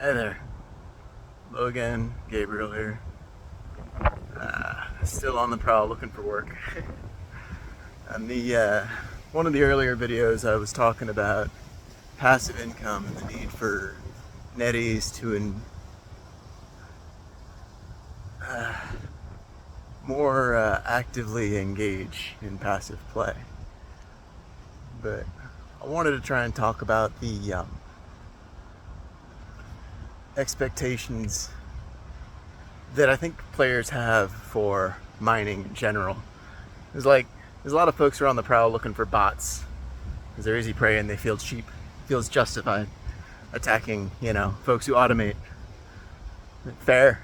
Hey there, Logan, Gabriel here. Still on the prowl looking for work. On the one of the earlier videos, I was talking about passive income and the need for netties to more actively engage in passive play. But I wanted to try and talk about the expectations that I think players have for mining in general. There's a lot of folks who are on the prowl looking for bots because they're easy prey and they feel cheap, feels justified attacking, folks who automate. Fair.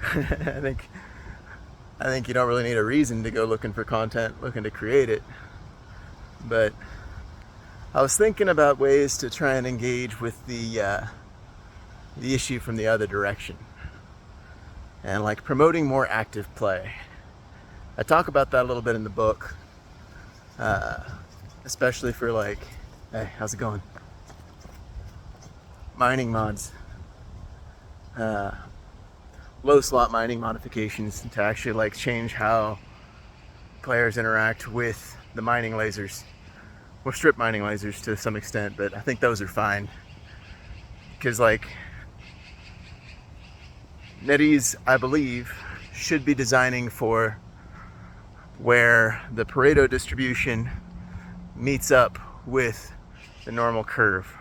I think you don't really need a reason to go looking for content, looking to create it. But I was thinking about ways to try and engage with the issue from the other direction. And promoting more active play. I talk about that a little bit in the book, especially for hey, how's it going? Mining mods, low slot mining modifications to actually change how players interact with the mining lasers, or strip mining lasers to some extent, but I think those are fine because netties, I believe, should be designing for where the Pareto distribution meets up with the normal curve.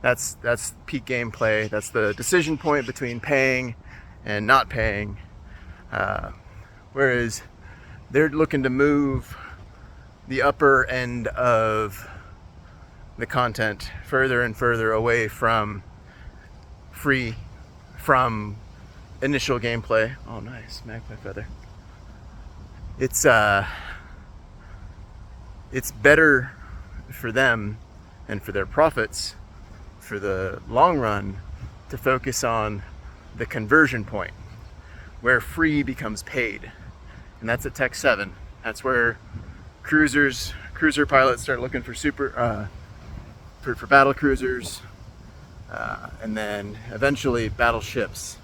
That's peak gameplay. That's the decision point between paying and not paying. Whereas they're looking to move the upper end of the content further and further away from initial gameplay. Oh, nice, magpie feather. It's better for them and for their profits for the long run to focus on the conversion point where free becomes paid, and that's at Tech 7. That's where cruiser pilots start looking for for battle cruisers, and then eventually battleships.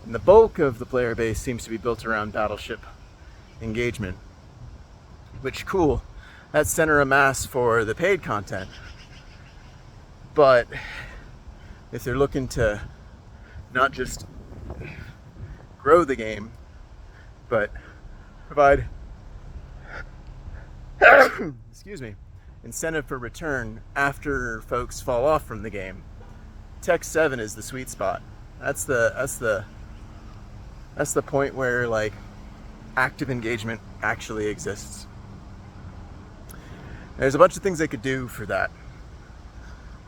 And the bulk of the player base seems to be built around battleship engagement, which cool. That's center of mass for the paid content. But if they're looking to not just grow the game, but provide excuse me, incentive for return after folks fall off from the game, Tech 7 is the sweet spot. That's the point where active engagement actually exists. There's a bunch of things they could do for that,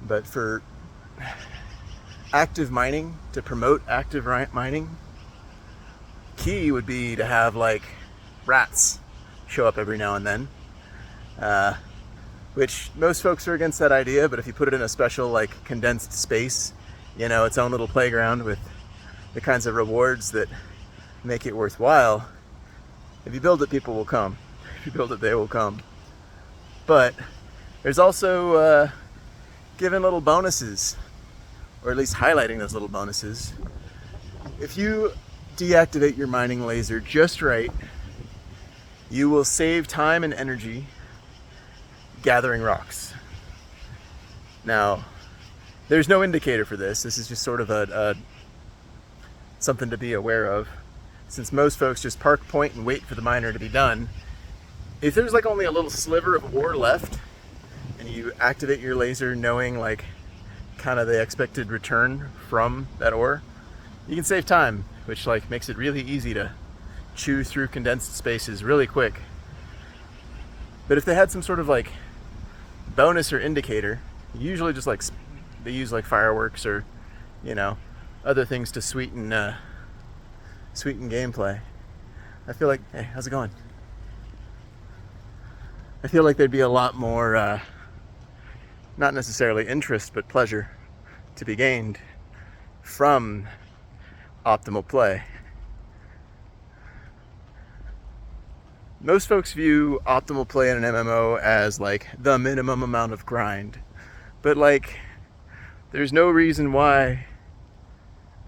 but for active mining, to promote active mining, key would be to have rats show up every now and then, which most folks are against that idea, but if you put it in a special condensed space, its own little playground with the kinds of rewards that make it worthwhile, if you build it, people will come. If you build it, they will come. But there's also giving little bonuses, or at least highlighting those little bonuses. If you deactivate your mining laser just right, you will save time and energy gathering rocks. Now, there's no indicator for this. This is just sort of a something to be aware of. Since most folks just park point and wait for the miner to be done, if there's only a little sliver of ore left and you activate your laser knowing kind of the expected return from that ore, you can save time, which makes it really easy to chew through condensed spaces really quick. But if they had some sort of bonus or indicator, usually just they use fireworks or other things to sweeten gameplay. I feel hey, how's it going? I feel there'd be a lot more, not necessarily interest, but pleasure to be gained from optimal play. Most folks view optimal play in an MMO as the minimum amount of grind, but there's no reason why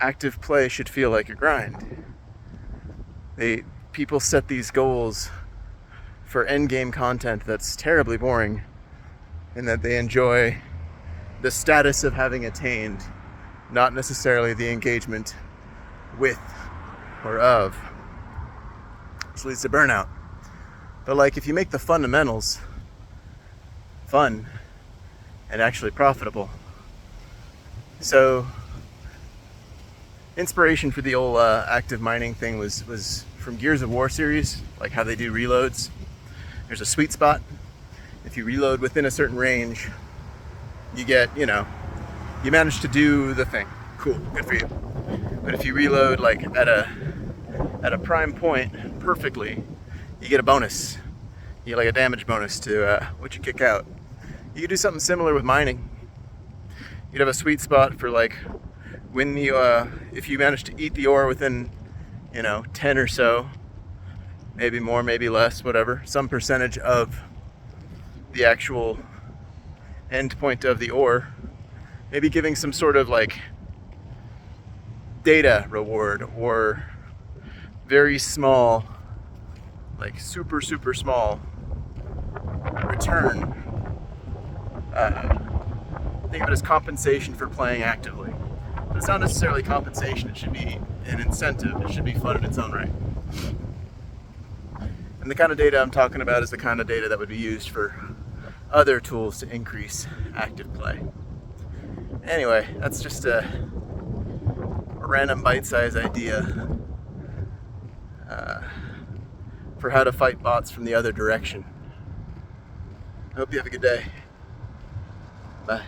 active play should feel like a grind. People set these goals for endgame content that's terribly boring, and that they enjoy the status of having attained, not necessarily the engagement with or of. This leads to burnout. But like, if you make the fundamentals fun and actually profitable. So inspiration for the old active mining thing was from Gears of War series, like how they do reloads. There's a sweet spot. If you reload within a certain range, you get, you manage to do the thing. Cool, good for you. But if you reload like at a prime point perfectly, you get a bonus. You get like a damage bonus to what you kick out. You could do something similar with mining. You'd have a sweet spot for like when you if you manage to eat the ore within 10 or so, maybe more, maybe less, whatever, some percentage of the actual end point of the ore, maybe giving some sort of like data reward or very small, like super small return. Think of it as compensation for playing actively. But it's not necessarily compensation, it should be an incentive, it should be fun in its own right. And the kind of data I'm talking about is the kind of data that would be used for other tools to increase active play. Anyway, that's just a random bite-sized idea for how to fight bots from the other direction. I hope you have a good day. Bye.